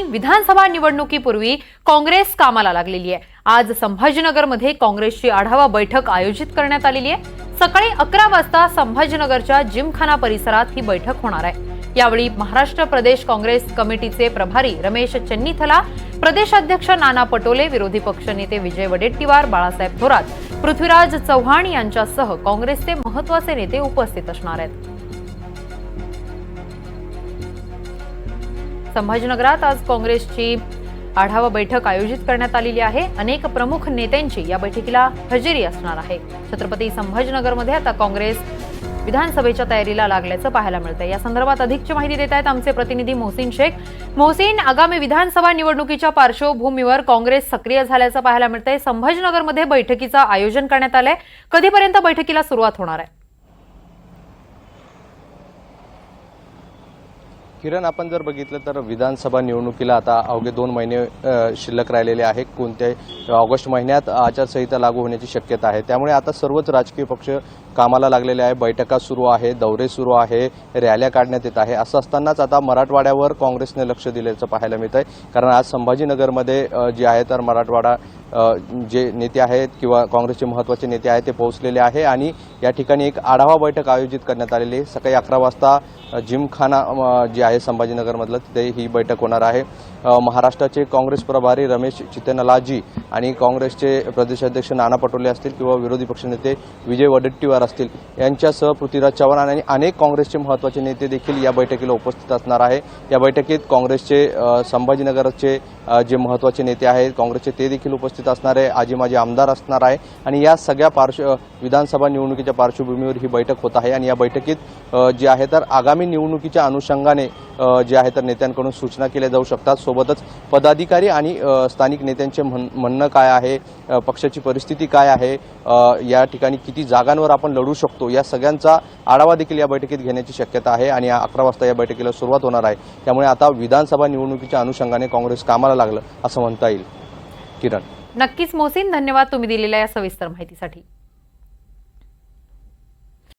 विधानसभा निवडणुकीपूर्वी काँग्रेस कामाला लागलेली आहे। आज संभाजीनगरमध्ये काँग्रेसची आढावा बैठक आयोजित करण्यात आलेली आहे। सकाळी 11 वाजता संभाजीनगरच्या जिमखाना परिसरात ही बैठक होणार आहे। यावेळी महाराष्ट्र प्रदेश काँग्रेस कमिटीचे प्रभारी रमेश चन्नीथला, प्रदेशाध्यक्ष नाना पटोले, विरोधी पक्षनेते विजय वडेट्टीवार, बाळासाहेब थोरात, पृथ्वीराज चव्हाण यांच्यासह काँग्रेसचे महत्त्वाचे नेते उपस्थित असणार आहेत। संभाजीनगरात आज काँग्रेसची आढावा बैठक आयोजित करण्यात आलेली आहे। अनेक प्रमुख नेत्यांची या बैठकीला हजेरी असणार आहे। छत्रपती संभाजीनगरमध्ये आता काँग्रेस विधानसभेच्या तयारीला लागल्याचं पाहायला मिळतंय। या संदर्भात अधिकची माहिती देत आहेत आमचे प्रतिनिधी मोहसिन शेख। मोहसिन, आगामी विधानसभा निवडणुकीच्या पार्श्वभूमीवर काँग्रेस सक्रिय झाल्याचं पाहायला मिळतंय। संभाजीनगरमध्ये बैठकीचं आयोजन करण्यात आलंय। कधीपर्यंत बैठकीला सुरुवात होणार आहे? किरण, आपण जर बघितलं तर विधानसभा निवडणुकीला आता अवघे 2 महिने शिल्लक राहिलेले आहे। कोणत्याही ऑगस्ट महिन्यात आचारसंहिता लागू होण्याची शक्यता आहे। त्यामुळे आता सर्वच राजकीय पक्ष कामाला लागलेले आहे। बैठका सुरू आहे, दौरे सुरू आहे, रॅल्या काढण्यात येत आहे। असं असतानाच आता मराठवाड्यावर काँग्रेसने लक्ष दिल्याचं पाहायला मिळत आहे। कारण आज संभाजीनगरमध्ये जे आहे तर मराठवाडा जे नेते आहेत किंवा काँग्रेसचे महत्त्वाचे नेते आहेत ते पोहोचलेले आहे आणि या ठिकाणी एक आढावा बैठक आयोजित करण्यात आलेली आहे। सकाळी 11 वाजता जिमखाना जे आहे संभाजीनगरमधलं तिथे ही बैठक होणार आहे। महाराष्ट्राचे काँग्रेस प्रभारी रमेश चितनलाजी आणि काँग्रेसचे प्रदेशाध्यक्ष नाना पटोले असतील किंवा विरोधी पक्षनेते विजय वडेट्टीवार असतील यांच्यासह पृथ्वीराज चव्हाण आणि अनेक काँग्रेसचे महत्त्वाचे नेते देखील या बैठकीला उपस्थित असणार आहे। या बैठकीत काँग्रेसचे संभाजीनगरचे जे महत्त्वाचे नेते आहेत काँग्रेसचे ते देखील उपस्थित असणार आहे। आजी माजी आमदार असणार आहे आणि या सगळ्या विधानसभा निवडणुकीच्या पार्श्वभूमीवर ही बैठक होत आहे। आणि या बैठकीत जे आहे तर आगामी निवडणुकीच्या अनुषंगाने जे आहे तर नेत्यांकडून सूचना केल्या जाऊ शकतात। सोबतच पदाधिकारी आणि स्थानिक नेत्यांचे म्हणणं काय आहे, पक्षाची परिस्थिती काय आहे, या ठिकाणी किती जागांवर आपण लढू शकतो, या सगळ्यांचा आढावा देखील या बैठकीत घेण्याची शक्यता आहे। आणि 11 वाजता या बैठकीला सुरुवात होणार आहे। त्यामुळे आता विधानसभा निवडणुकीच्या अनुषंगाने काँग्रेस कामाला लागलं असं म्हणता येईल। किरण, नक्कीच मोहसिन, धन्यवाद तुम्ही दिलेल्या या सविस्तर माहितीसाठी।